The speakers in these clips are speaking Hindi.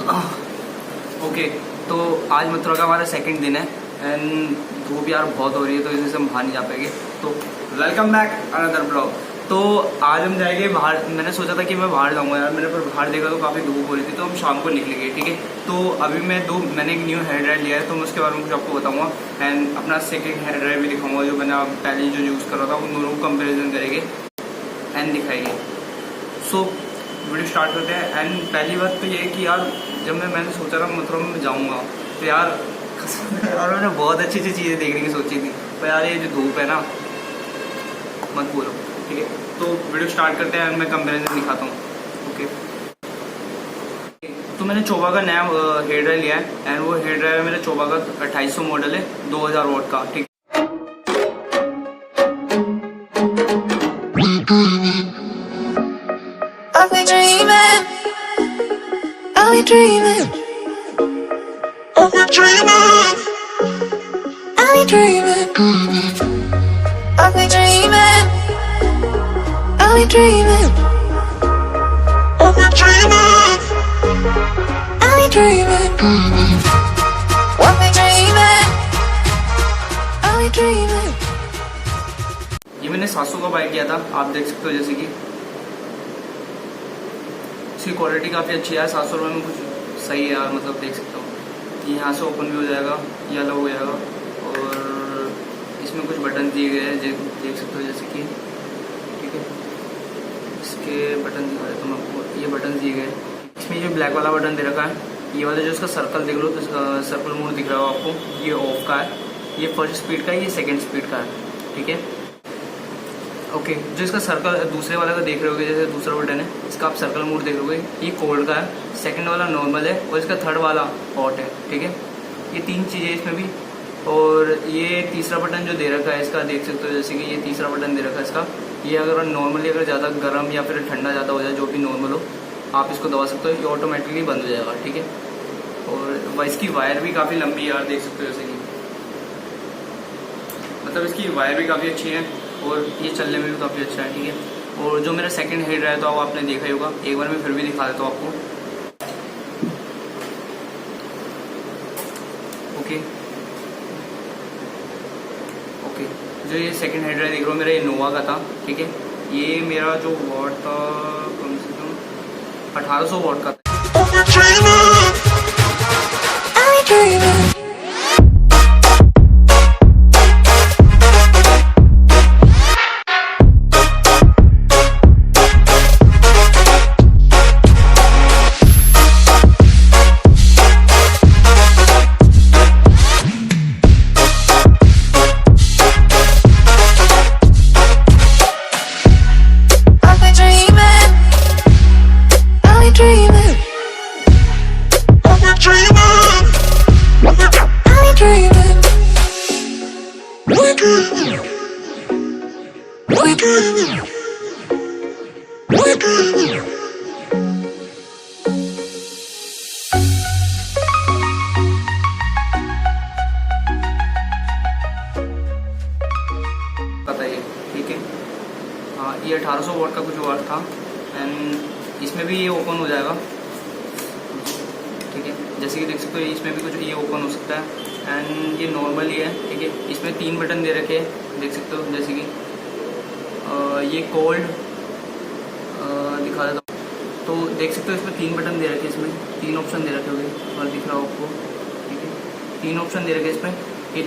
ओके, तो आज मथुरा का हमारा सेकंड दिन है एंड धूप यार बहुत हो रही है तो इसलिए हम बाहर नहीं जा पाएंगे। तो वेलकम बैक अनदर ब्लॉग। तो आज हम जाएंगे बाहर। मैंने सोचा था कि मैं बाहर जाऊंगा यार, मैंने पर बाहर देखा तो काफ़ी धूप हो रही थी तो हम शाम को निकलेंगे, ठीक है। तो अभी मैंने एक न्यू हेयर ड्रायर लिया है तो मैं उसके बारे में कुछ आपको बताऊंगा एंड अपना सेकंड हेयर ड्रायर भी दिखाऊंगा जो मैंने पहले जो यूज़ कर रहा था उन दोनों को कंपेरिजन करेंगे एंड दिखाएंगे। सो वीडियो स्टार्ट करते हैं। एंड पहली बात तो ये है कि यार जब मैंने सोचा था मथुरा में जाऊँगा तो यार मैंने बहुत अच्छी चीज़ें देखने की सोची थी, पर यार ये जो धूप है ना मत बोलो, ठीक है। तो वीडियो स्टार्ट करते हैं एंड मैं कंपेरिजन दिखाता हूँ। ओके, तो मैंने चोबा का नया हेयर ड्रायर लिया है एंड वो हेयर ड्रायर मेरे चोबा का 2800 मॉडल है, 2000 वॉट का, ठीक। ये मैंने 700 का बाय किया था, आप देख सकते हो जैसे कि इसकी क्वालिटी काफ़ी अच्छी है। 700 रुपये में कुछ सही है यार, मतलब देख सकते हो कि यहाँ से ओपन भी हो जाएगा, ये अलग हो जाएगा और इसमें कुछ बटन दिए गए हैं देख सकते हो जैसे कि, ठीक है। इसके बटन दिखा देता हूँ आपको, ये बटन दिए गए। इसमें ये ब्लैक वाला बटन दे रखा है, ये वाला जो इसका सर्कल देख लो तो सर्कल मोड दिख रहा हो आपको, ये ऑफ का है, ये फर्स्ट स्पीड का है, ये सेकंड स्पीड का है, ठीक है। ओके, जो इसका सर्कल दूसरे वाला का देख रहे होगे, जैसे दूसरा बटन है इसका आप सर्कल मोड देख रहे ये कोल्ड का है, सेकंड वाला नॉर्मल है और इसका थर्ड वाला हॉट है, ठीक है। ये तीन चीज़ें इसमें भी। और ये तीसरा बटन जो दे रखा है इसका देख सकते हो जैसे कि ये तीसरा बटन दे रखा है इसका, ये अगर नॉर्मली अगर ज़्यादा गर्म या फिर ठंडा ज़्यादा हो जाए, जो भी नॉर्मल हो, आप इसको दबा सकते हो, ये ऑटोमेटिकली बंद हो जाएगा, ठीक है। और इसकी वायर भी काफ़ी लंबी है यार, देख सकते हो जैसे कि, मतलब इसकी वायर भी काफ़ी अच्छी है और ये चलने में भी काफ़ी अच्छा है, ठीक है। और जो मेरा सेकंड हेयर ड्रायर था वो आपने देखा ही होगा, एक बार मैं फिर भी दिखा देता हूँ आपको। ओके, जो ये सेकंड हेयर ड्रायर देख रहे हो मेरा ये नोवा का था, ठीक है। ये मेरा जो वॉट था कम से कम 1800 वॉट का था। ठीक है, हाँ ये 1800 वॉट का कुछ और था एंड इसमें भी ये ओपन हो जाएगा, ठीक है। जैसे कि देख सकते हो इसमें भी कुछ ये ओपन हो सकता है एंड ये नॉर्मल ही है, ठीक है। इसमें 3 बटन दे रखे हैं, देख सकते हो जैसे कि ये कोल्ड दिखा देता हूँ, तो देख सकते हो इसमें 3 बटन दे रखे हैं, इसमें 3 ऑप्शन दे रखे होंगे और दिख रहा हो आपको, ठीक है। 3 ऑप्शन दे रखे हैं इसमें। ये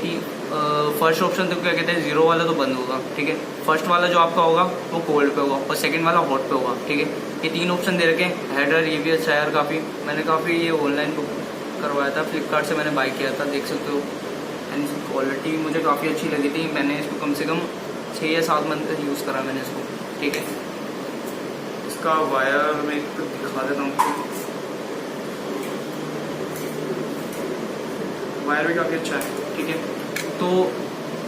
फर्स्ट ऑप्शन तो क्या कहते हैं, जीरो वाला तो बंद होगा, ठीक है। फर्स्ट वाला जो आपका होगा वो कोल्ड पे होगा और सेकंड वाला हॉट पे होगा, ठीक है। ये 3 ऑप्शन दे रखे हैं। हेयर ड्रायर ये भी अच्छा है यार, काफ़ी मैंने काफ़ी ये ऑनलाइन बुक करवाया था, फ्लिपकार्ट से मैंने बाय किया था, देख सकते हो। एंड इसकी क्वालिटी मुझे काफ़ी अच्छी लगी थी, मैंने इसको कम से कम 6 या 7 मंथ तक यूज़ करा मैंने इसको, ठीक है। इसका वायर मैं दिखा देता हूँ, वायर भी काफ़ी अच्छा है, ठीक है। तो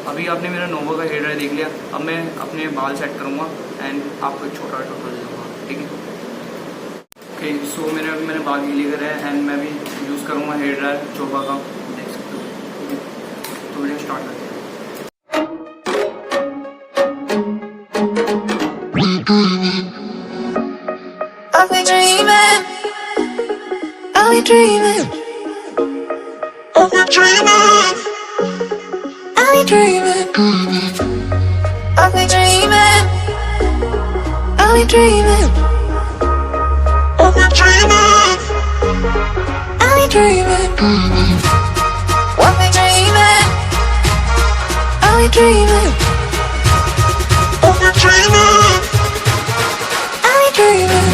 अभी आपने मेरा नोवा का हेयर ड्रायर देख लिया, अब मैं अपने बाल सेट करूँगा एंड आपको एक छोटा टोटल दे दूँगा, ठीक है। ओके, सो मैंने बाल गीले करे हैं एंड मैं भी यूज़ करूँगा हेयर ड्रायर चोबा का, देख सकते हो, ठीक है। तो वीडियो स्टार्ट करते हैं। Are we dreaming? Are we dreaming? Are we dreaming? Are we dreaming? Are we dreaming? Are we dreaming? Are we dreaming? Are we dreaming? Are we dreaming? Are we dreaming?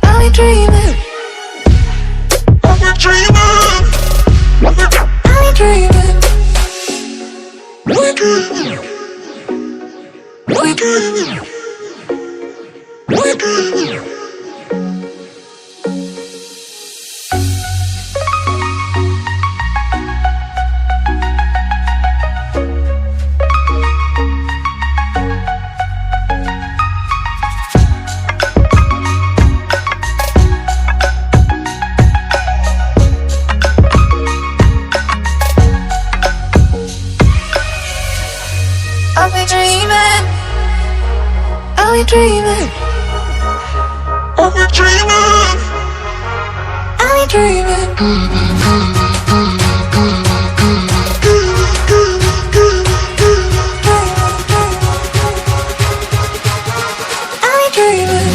Are we dreaming? Are we dreaming? Are we dreaming? Are we dreaming? Are we dreaming?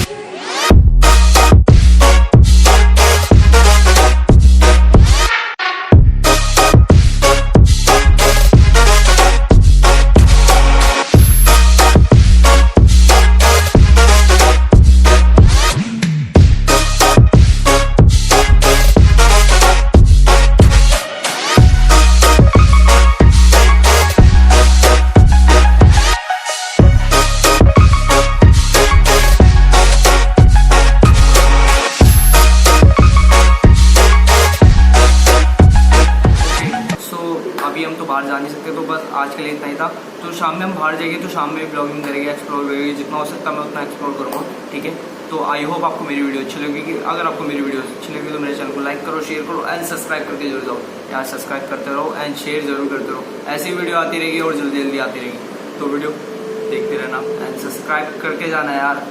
अभी हम तो बाहर जा नहीं सकते, तो बस आज के लिए इतना ही था। तो शाम में हम बाहर जाएंगे, तो शाम में ब्लॉगिंग करेंगे, एक्सप्लोर करेंगे, जितना हो सकता है मैं उतना एक्सप्लोर करूँगा, ठीक है। तो आई होप आपको मेरी वीडियो अच्छी लगेगी। अगर आपको मेरी वीडियो अच्छी लगी तो मेरे चैनल को लाइक करो, शेयर करो एंड सब्सक्राइब करके जरूर जाओ यार। सब्सक्राइब करते रहो एंड शेयर जरूर करते रहो, ऐसी वीडियो आती रहेगी और जल्दी जल्दी आती रहेगी। तो वीडियो देखते रहना एंड सब्सक्राइब करके जाना यार।